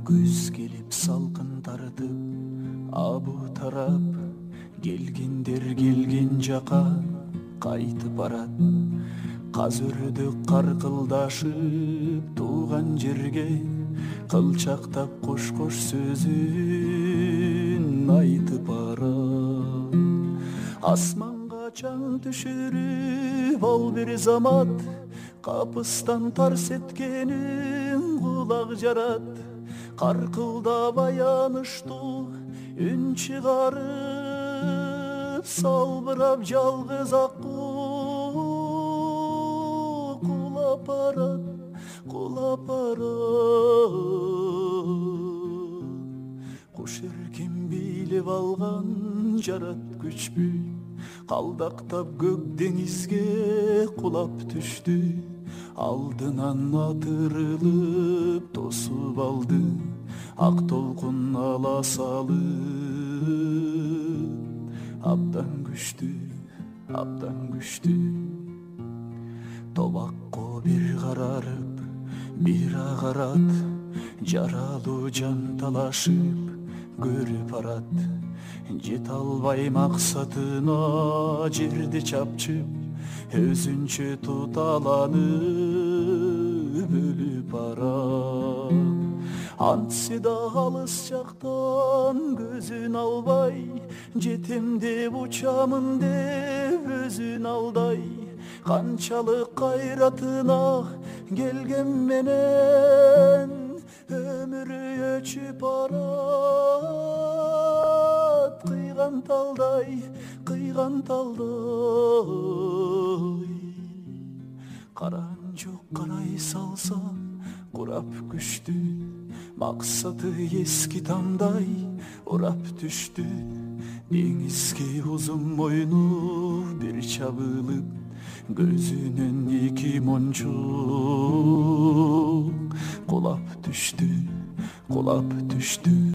Күз келип салкын тартып, абы тарап, келгендер келген жака кайтып барат. Каз өрдөк каркылдашып тууган жерге, кылчактап кош-кош сөзүн айтып барат. Асманга чаң түшүрүп ал бир замат, капыстан тарс эткенин кулак жарат. Каркылдап аянычтуу үн чыгарып, салбырап жалгыз аккуу кулап барат, кулап барат. Куш эркин бийлеп алган жарат күчпү, калдактап көк деңизге кулап түштү. Алдынан атырылып тосуп алды, ак толкун ала салып. Абдан күчтү, абдан күчтү. Тобакко бир карарып, бир агарат, жаралуу жан талашып көрүп барат. Жете албай максатына жерди чапчып, өзүнчө туталанып өлүп барат. Антсе да алыс жактан көзүн албай, жетем деп учамын деп өзүн алдай. Канчалык кайратына келген менен өмүрү өчүп барат. Кыйган талдай, кыйган талдай. Каран жок карай салса курап күчтү, максаты эски таңдай урап түштү. Деңизге узун мойну бир чабылып, көзүнөн эки мончок кулап түштү, кулап түштү.